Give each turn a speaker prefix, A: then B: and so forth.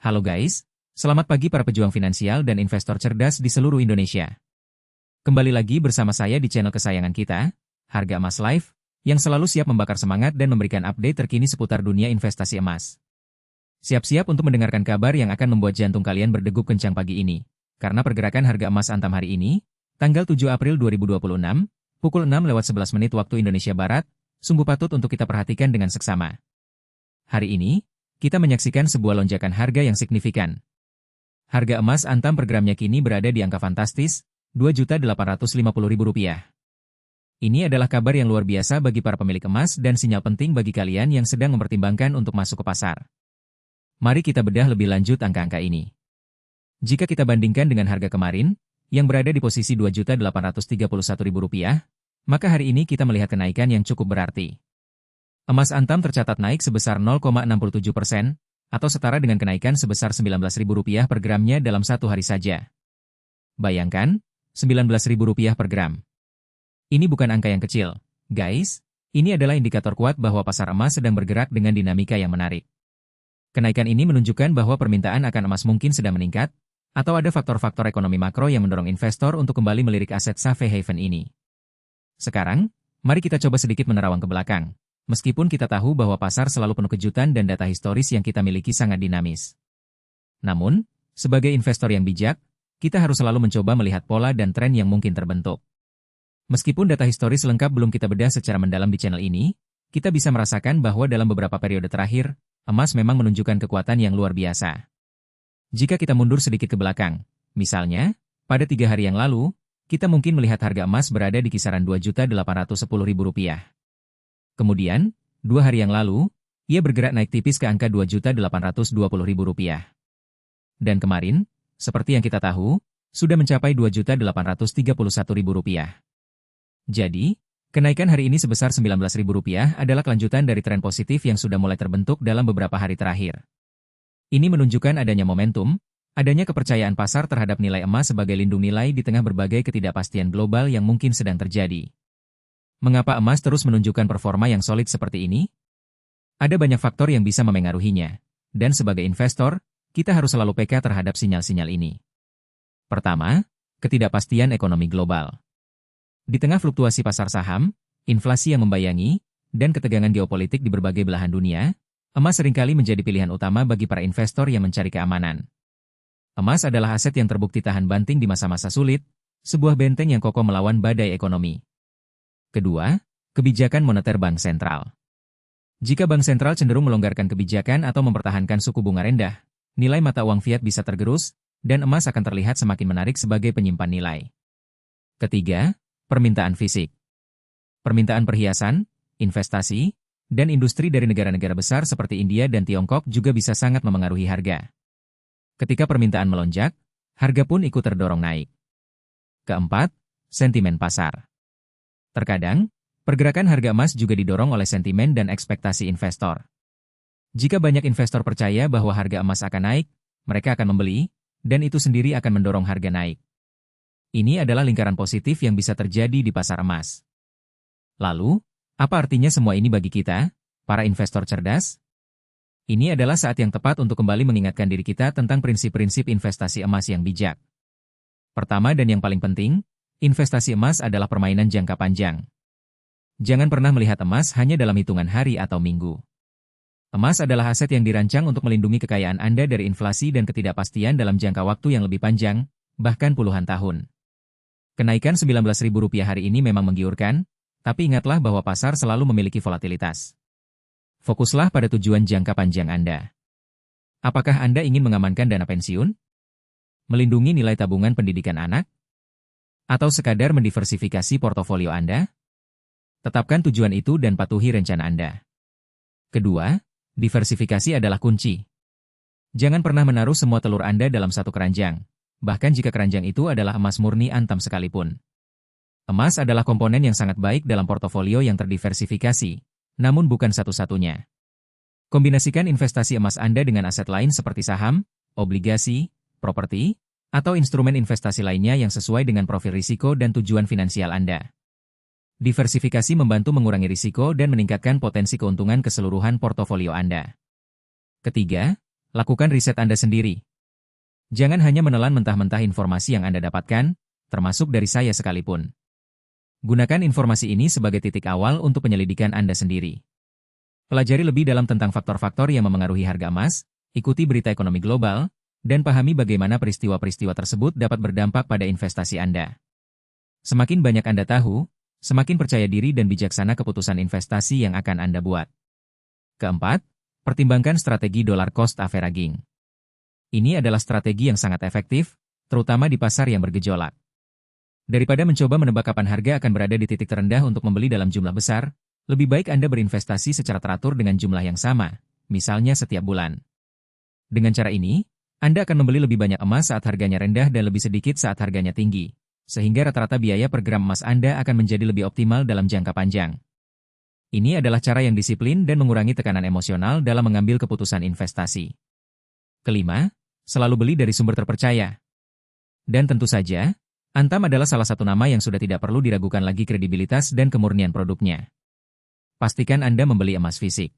A: Halo guys, selamat pagi para pejuang finansial dan investor cerdas di seluruh Indonesia. Kembali lagi bersama saya di channel kesayangan kita, Harga Emas Live, yang selalu siap membakar semangat dan memberikan update terkini seputar dunia investasi emas. Siap-siap untuk mendengarkan kabar yang akan membuat jantung kalian berdegup kencang pagi ini, karena pergerakan harga emas Antam hari ini, tanggal 7 April 2026, pukul 6:11 waktu Indonesia Barat, sungguh patut untuk kita perhatikan dengan seksama. Hari ini, kita menyaksikan sebuah lonjakan harga yang signifikan. Harga emas Antam per gramnya kini berada di angka fantastis, Rp2.850.000. Ini adalah kabar yang luar biasa bagi para pemilik emas dan sinyal penting bagi kalian yang sedang mempertimbangkan untuk masuk ke pasar. Mari kita bedah lebih lanjut angka-angka ini. Jika kita bandingkan dengan harga kemarin, yang berada di posisi Rp2.831.000, maka hari ini kita melihat kenaikan yang cukup berarti. Emas Antam tercatat naik sebesar 0,67%, atau setara dengan kenaikan sebesar Rp19.000 per gramnya dalam satu hari saja. Bayangkan, Rp19.000 per gram. Ini bukan angka yang kecil, guys. Ini adalah indikator kuat bahwa pasar emas sedang bergerak dengan dinamika yang menarik. Kenaikan ini menunjukkan bahwa permintaan akan emas mungkin sedang meningkat, atau ada faktor-faktor ekonomi makro yang mendorong investor untuk kembali melirik aset safe haven ini. Sekarang, mari kita coba sedikit menerawang ke belakang. Meskipun kita tahu bahwa pasar selalu penuh kejutan dan data historis yang kita miliki sangat dinamis. Namun, sebagai investor yang bijak, kita harus selalu mencoba melihat pola dan tren yang mungkin terbentuk. Meskipun data historis lengkap belum kita bedah secara mendalam di channel ini, kita bisa merasakan bahwa dalam beberapa periode terakhir, emas memang menunjukkan kekuatan yang luar biasa. Jika kita mundur sedikit ke belakang, misalnya, pada 3 hari yang lalu, kita mungkin melihat harga emas berada di kisaran Rp2.810.000. Kemudian, 2 hari yang lalu, ia bergerak naik tipis ke angka Rp2.820.000. Dan kemarin, seperti yang kita tahu, sudah mencapai Rp2.831.000. Jadi, kenaikan hari ini sebesar Rp19.000 adalah kelanjutan dari tren positif yang sudah mulai terbentuk dalam beberapa hari terakhir. Ini menunjukkan adanya momentum, adanya kepercayaan pasar terhadap nilai emas sebagai lindung nilai di tengah berbagai ketidakpastian global yang mungkin sedang terjadi. Mengapa emas terus menunjukkan performa yang solid seperti ini? Ada banyak faktor yang bisa memengaruhinya, dan sebagai investor, kita harus selalu peka terhadap sinyal-sinyal ini. Pertama, ketidakpastian ekonomi global. Di tengah fluktuasi pasar saham, inflasi yang membayangi, dan ketegangan geopolitik di berbagai belahan dunia, emas seringkali menjadi pilihan utama bagi para investor yang mencari keamanan. Emas adalah aset yang terbukti tahan banting di masa-masa sulit, sebuah benteng yang kokoh melawan badai ekonomi. Kedua, kebijakan moneter bank sentral. Jika bank sentral cenderung melonggarkan kebijakan atau mempertahankan suku bunga rendah, nilai mata uang fiat bisa tergerus, dan emas akan terlihat semakin menarik sebagai penyimpan nilai. Ketiga, permintaan fisik. Permintaan perhiasan, investasi, dan industri dari negara-negara besar seperti India dan Tiongkok juga bisa sangat memengaruhi harga. Ketika permintaan melonjak, harga pun ikut terdorong naik. Keempat, sentimen pasar. Terkadang, pergerakan harga emas juga didorong oleh sentimen dan ekspektasi investor. Jika banyak investor percaya bahwa harga emas akan naik, mereka akan membeli, dan itu sendiri akan mendorong harga naik. Ini adalah lingkaran positif yang bisa terjadi di pasar emas. Lalu, apa artinya semua ini bagi kita, para investor cerdas? Ini adalah saat yang tepat untuk kembali mengingatkan diri kita tentang prinsip-prinsip investasi emas yang bijak. Pertama dan yang paling penting, investasi emas adalah permainan jangka panjang. Jangan pernah melihat emas hanya dalam hitungan hari atau minggu. Emas adalah aset yang dirancang untuk melindungi kekayaan Anda dari inflasi dan ketidakpastian dalam jangka waktu yang lebih panjang, bahkan puluhan tahun. Kenaikan Rp19.000 hari ini memang menggiurkan, tapi ingatlah bahwa pasar selalu memiliki volatilitas. Fokuslah pada tujuan jangka panjang Anda. Apakah Anda ingin mengamankan dana pensiun? Melindungi nilai tabungan pendidikan anak? Atau sekadar mendiversifikasi portofolio Anda? Tetapkan tujuan itu dan patuhi rencana Anda. Kedua, diversifikasi adalah kunci. Jangan pernah menaruh semua telur Anda dalam satu keranjang, bahkan jika keranjang itu adalah emas murni Antam sekalipun. Emas adalah komponen yang sangat baik dalam portofolio yang terdiversifikasi, namun bukan satu-satunya. Kombinasikan investasi emas Anda dengan aset lain seperti saham, obligasi, properti, atau instrumen investasi lainnya yang sesuai dengan profil risiko dan tujuan finansial Anda. Diversifikasi membantu mengurangi risiko dan meningkatkan potensi keuntungan keseluruhan portofolio Anda. Ketiga, Lakukan riset Anda sendiri. Jangan hanya menelan mentah-mentah informasi yang Anda dapatkan, termasuk dari saya sekalipun. Gunakan informasi ini sebagai titik awal untuk penyelidikan Anda sendiri. Pelajari lebih dalam tentang faktor-faktor yang memengaruhi harga emas, ikuti berita ekonomi global, dan pahami bagaimana peristiwa-peristiwa tersebut dapat berdampak pada investasi Anda. Semakin banyak Anda tahu, semakin percaya diri dan bijaksana keputusan investasi yang akan Anda buat. Keempat, pertimbangkan strategi dollar cost averaging. Ini adalah strategi yang sangat efektif, terutama di pasar yang bergejolak. Daripada mencoba menebak kapan harga akan berada di titik terendah untuk membeli dalam jumlah besar, lebih baik Anda berinvestasi secara teratur dengan jumlah yang sama, misalnya setiap bulan. Dengan cara ini, Anda akan membeli lebih banyak emas saat harganya rendah dan lebih sedikit saat harganya tinggi, sehingga rata-rata biaya per gram emas Anda akan menjadi lebih optimal dalam jangka panjang. Ini adalah cara yang disiplin dan mengurangi tekanan emosional dalam mengambil keputusan investasi. Kelima, selalu beli dari sumber terpercaya. Dan tentu saja, Antam adalah salah satu nama yang sudah tidak perlu diragukan lagi kredibilitas dan kemurnian produknya. Pastikan Anda membeli emas fisik.